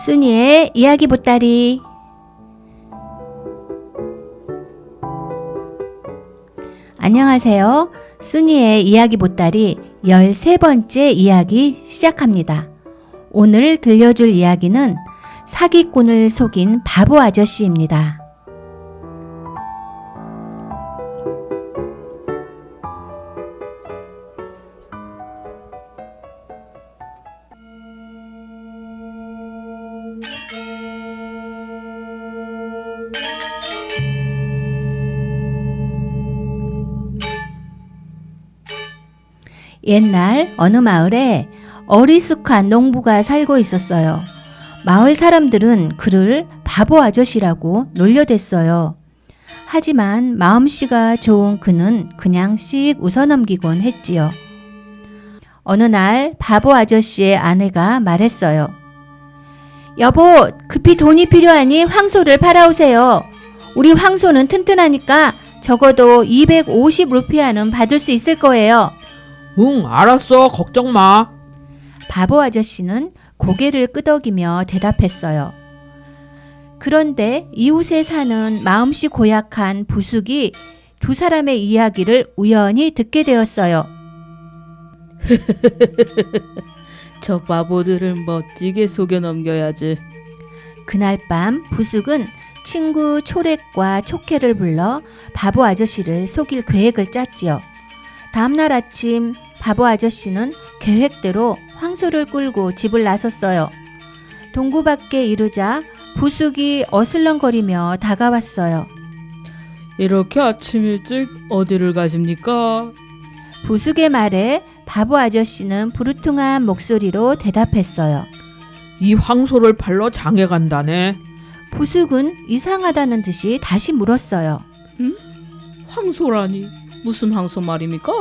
순이의 이야기 보따리. 안녕하세요. 순이의 이야기 보따리 13번째 이야기 시작합니다. 오늘 들려줄 이야기는 사기꾼을 속인 바보 아저씨입니다. 옛날 어느 마을에 어리숙한 농부가 살고 있었어요. 마을 사람들은 그를 바보 아저씨라고 놀려댔어요. 하지만 마음씨가 좋은 그는 그냥 씩 웃어넘기곤 했지요. 어느 날 바보 아저씨의 아내가 말했어요. 여보, 급히 돈이 필요하니 황소를 팔아오세요. 우리 황소는 튼튼하니까 적어도 250루피아는 받을 수 있을 거예요. 응, 알았어. 걱정 마. 바보 아저씨는 고개를 끄덕이며 대답했어요. 그런데 이웃에 사는 마음씨 고약한 부숙이 두 사람의 이야기를 우연히 듣게 되었어요. 저 바보들을 멋지게 속여 넘겨야지. 그날 밤 부숙은 친구 초렉과 촉해를 불러 바보 아저씨를 속일 계획을 짰지요. 다음날 아침 바보 아저씨는 계획대로 황소를 끌고 집을 나섰어요. 동구 밖에 이르자 부숙이 어슬렁거리며 다가왔어요. 이렇게 아침 일찍 어디를 가십니까? 부숙의 말에 바보 아저씨는 부르퉁한 목소리로 대답했어요. 이 황소를 팔러 장에 간다네. 부숙은 이상하다는 듯이 다시 물었어요. 황소라니 무슨 황소 말입니까?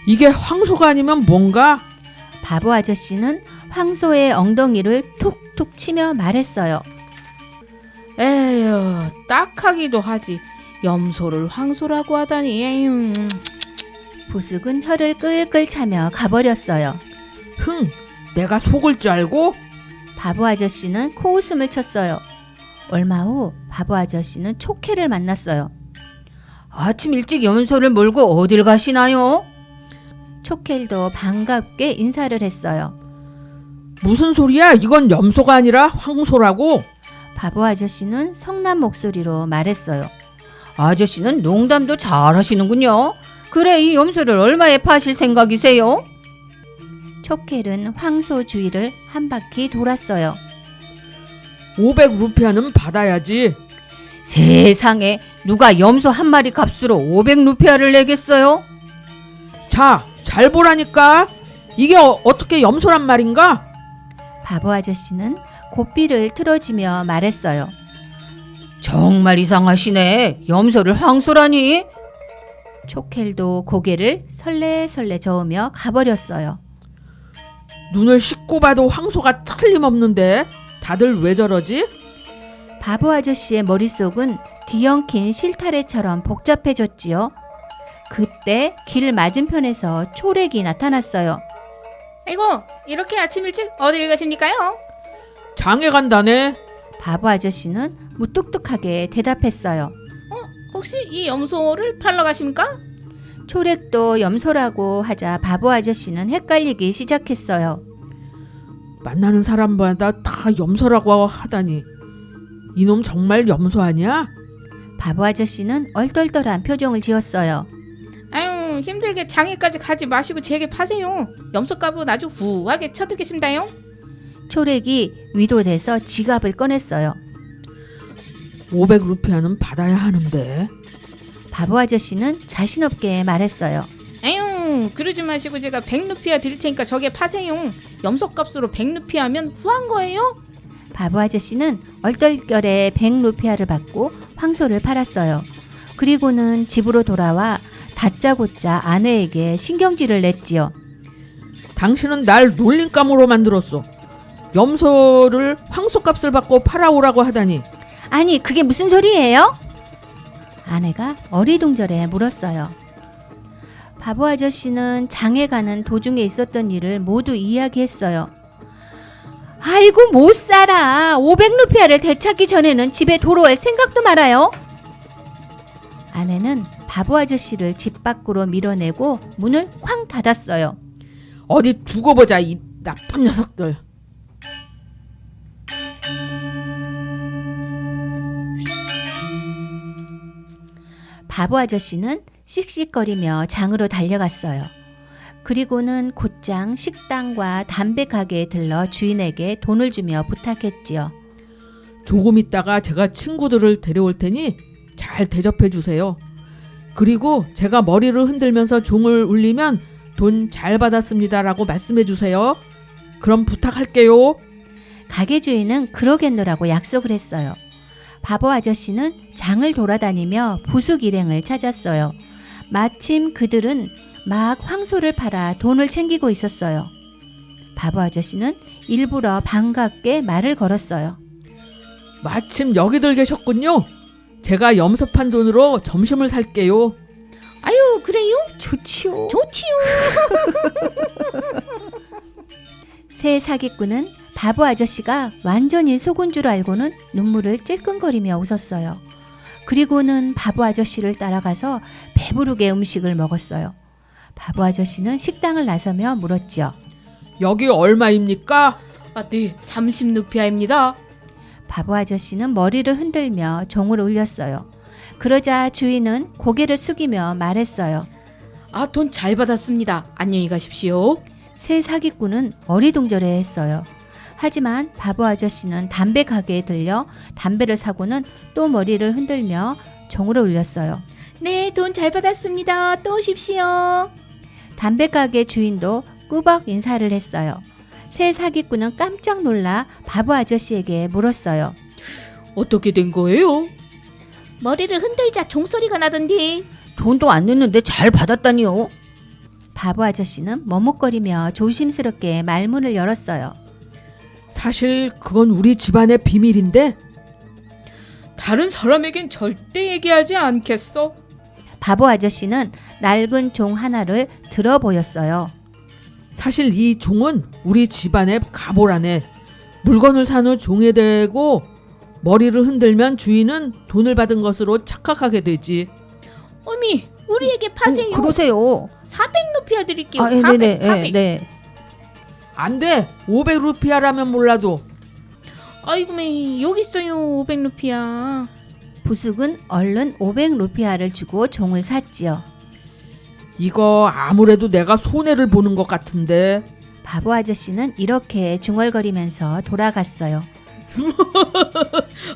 이게 황소가 아니면 뭔가? 바보 아저씨는 황소의 엉덩이를 툭툭 치며 말했어요. 에휴, 딱하기도 하지. 염소를 황소라고 하다니. 에휴. 부숙은 혀를 끌끌 차며 가버렸어요. 흥, 내가 속을 줄 알고? 바보 아저씨는 코웃음을 쳤어요. 얼마 후 바보 아저씨는 촉해를 만났어요. 아침 일찍 염소를 몰고 어딜 가시나요? 촉헬도 반갑게 인사를 했어요. 무슨 소리야? 이건 염소가 아니라 황소라고? 바보 아저씨는 성난 목소리로 말했어요. 아저씨는 농담도 잘하시는군요. 그래, 이 염소를 얼마에 파실 생각이세요? 촉헬은 황소 주위를 한 바퀴 돌았어요. 500루피아는 받아야지. 세상에, 누가 염소 한 마리 값으로 500루피아를 내겠어요? 자, 잘 보라니까. 이게 어떻게 염소란 말인가? 바보 아저씨는 고삐를 틀어지며 말했어요. 정말 이상하시네. 염소를 황소라니. 촉헬도 고개를 설레설레 저으며 가버렸어요. 눈을 씻고 봐도 황소가 틀림없는데 다들 왜 저러지? 바보 아저씨의 머릿속은 뒤엉킨 실타래처럼 복잡해졌지요. 그때 길 맞은편에서 초렉이 나타났어요. 아이고, 이렇게 아침 일찍 어딜 가십니까요? 장에 간다네. 바보 아저씨는 무뚝뚝하게 대답했어요. 혹시 이 염소를 팔러 가십니까? 초렉도 염소라고 하자 바보 아저씨는 헷갈리기 시작했어요. 만나는 사람마다 다 염소라고 하다니. 이놈 정말 염소 아니야? 바보 아저씨는 얼떨떨한 표정을 지었어요. 아유, 힘들게 장에까지 가지 마시고 제게 파세요. 염소값은 아주 후하게 쳐드리겠습니다요. 초렉이 위도돼서 지갑을 꺼냈어요. 500루피아는 받아야 하는데. 바보 아저씨는 자신 없게 말했어요. 아유, 그러지 마시고 제가 100루피아 드릴 테니까 저게 파세요. 염소값으로 100루피아면 후한 거예요? 바보 아저씨는 얼떨결에 100루피아를 받고 황소를 팔았어요. 그리고는 집으로 돌아와 다짜고짜 아내에게 신경질을 냈지요. 당신은 날 놀림감으로 만들었어. 염소를 황소값을 받고 팔아오라고 하다니. 아니, 그게 무슨 소리예요? 아내가 어리둥절해 물었어요. 바보 아저씨는 장에 가는 도중에 있었던 일을 모두 이야기했어요. 아이고 못 살아. 500루피아를 되찾기 전에는 집에 돌아올 생각도 말아요. 아내는 바보 아저씨를 집 밖으로 밀어내고 문을 쾅 닫았어요. 어디 두고 보자, 이 나쁜 녀석들. 바보 아저씨는 씩씩거리며 장으로 달려갔어요. 그리고는 곧장 식당과 담배 가게에 들러 주인에게 돈을 주며 부탁했지요. 조금 있다가 제가 친구들을 데려올 테니 잘 대접해 주세요. 그리고 제가 머리를 흔들면서 종을 울리면 돈 잘 받았습니다라고 말씀해 주세요. 그럼 부탁할게요. 가게 주인은 그러겠노라고 약속을 했어요. 바보 아저씨는 장을 돌아다니며 부숙 일행을 찾았어요. 마침 그들은 막 황소를 팔아 돈을 챙기고 있었어요. 바보 아저씨는 일부러 반갑게 말을 걸었어요. 마침 여기들 계셨군요. 제가 염소 판 돈으로 점심을 살게요. 아유, 그래요? 좋지요. 좋지요. 새 사기꾼은 바보 아저씨가 완전히 속은 줄 알고는 눈물을 찔끔거리며 웃었어요. 그리고는 바보 아저씨를 따라가서 배부르게 음식을 먹었어요. 바보 아저씨는 식당을 나서며 물었지요. 여기 얼마입니까? 아, 네, 30루피아입니다. 바보 아저씨는 머리를 흔들며 종을 울렸어요. 그러자 주인은 고개를 숙이며 말했어요. 아, 돈 잘 받았습니다. 안녕히 가십시오. 새 사기꾼은 어리둥절해했어요. 하지만 바보 아저씨는 담배 가게에 들려 담배를 사고는 또 머리를 흔들며 종으로 울렸어요. 네, 돈 잘 받았습니다. 또 오십시오. 담배 가게 주인도 꾸벅 인사를 했어요. 새 사기꾼은 깜짝 놀라 바보 아저씨에게 물었어요. 어떻게 된 거예요? 머리를 흔들자 종소리가 나던데. 돈도 안 냈는데 잘 받았다니요. 바보 아저씨는 머뭇거리며 조심스럽게 말문을 열었어요. 사실 그건 우리 집안의 비밀인데 다른 사람에겐 절대 얘기하지 않겠어. 바보 아저씨는 낡은 종 하나를 들어 보였어요. 사실 이 종은 우리 집안의 가보라네. 물건을 산 후 종에 대고 머리를 흔들면 주인은 돈을 받은 것으로 착각하게 되지. 어미, 우리에게 파세요. 그러세요. 400루피아 드릴게요. 아, 400, 네네, 400. 네. 안 돼. 500루피아라면 몰라도. 아이고, 매 여기 있어요. 500루피아. 부숙은 얼른 500루피아를 주고 종을 샀지요. 이거 아무래도 내가 손해를 보는 것 같은데. 바보 아저씨는 이렇게 중얼거리면서 돌아갔어요.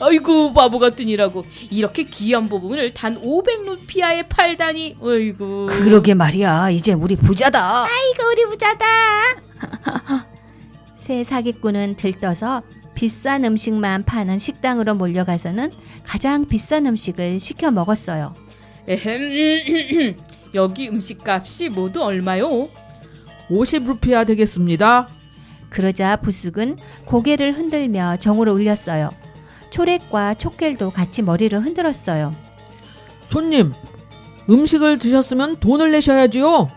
아이고, 바보 같은 이라고. 이렇게 귀한 부분을 단 500루피아에 팔다니. 아이고. 그러게 말이야. 이제 우리 부자다. 아이고, 우리 부자다. 새 사기꾼은 들떠서 비싼 음식만 파는 식당으로 몰려가서는 가장 비싼 음식을 시켜 먹었어요. 에헴. 여기 음식값이 모두 얼마요? 50루피아 되겠습니다. 그러자 부숙은 고개를 흔들며 정으로 울렸어요. 초렉과 촉겔도 같이 머리를 흔들었어요. 손님, 음식을 드셨으면 돈을 내셔야지요.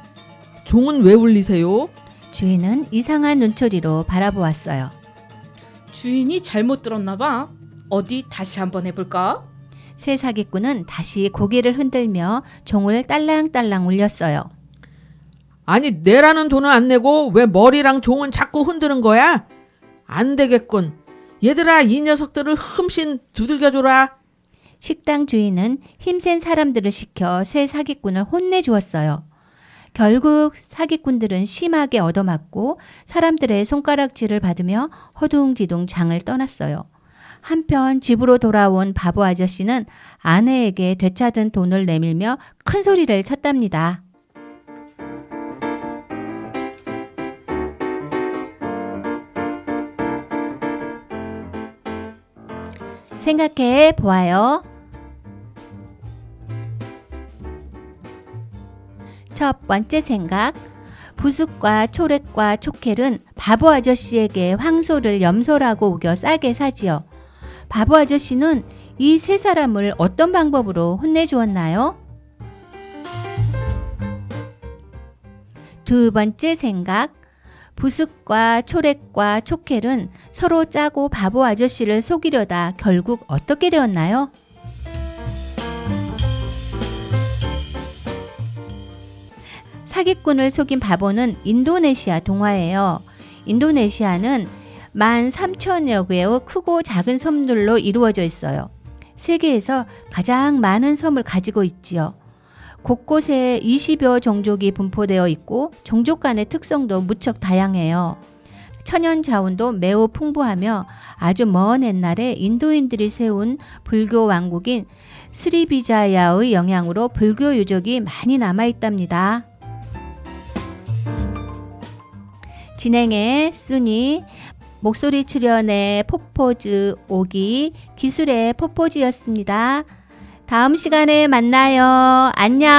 종은 왜 울리세요? 주인은 이상한 눈초리로 바라보았어요. 주인이 잘못 들었나 봐. 어디 다시 한번 해볼까? 새 사기꾼은 다시 고개를 흔들며 종을 딸랑딸랑 울렸어요. 아니, 내라는 돈은 안 내고 왜 머리랑 종은 자꾸 흔드는 거야? 안 되겠군. 얘들아, 이 녀석들을 흠씬 두들겨줘라. 식당 주인은 힘센 사람들을 시켜 새 사기꾼을 혼내주었어요. 결국 사기꾼들은 심하게 얻어맞고 사람들의 손가락질을 받으며 허둥지둥 장을 떠났어요. 한편 집으로 돌아온 바보 아저씨는 아내에게 되찾은 돈을 내밀며 큰 소리를 쳤답니다. 생각해 보아요. 첫 번째 생각. 부숙과 초렉과 촉켈은 바보 아저씨에게 황소를 염소라고 우겨 싸게 사지요. 바보 아저씨는 이 세 사람을 어떤 방법으로 혼내주었나요? 두 번째 생각. 부숙과 초렉과 촉켈은 서로 짜고 바보 아저씨를 속이려다 결국 어떻게 되었나요? 사기꾼을 속인 바보는 인도네시아 동화예요. 인도네시아는 13,000여 개의 크고 작은 섬들로 이루어져 있어요. 세계에서 가장 많은 섬을 가지고 있지요. 곳곳에 20여 종족이 분포되어 있고 종족 간의 특성도 무척 다양해요. 천연 자원도 매우 풍부하며 아주 먼 옛날에 인도인들이 세운 불교 왕국인 스리비자야의 영향으로 불교 유적이 많이 남아있답니다. 진행의 순이, 목소리 출연의 포포즈 오기, 기술의 포포즈였습니다. 다음 시간에 만나요. 안녕.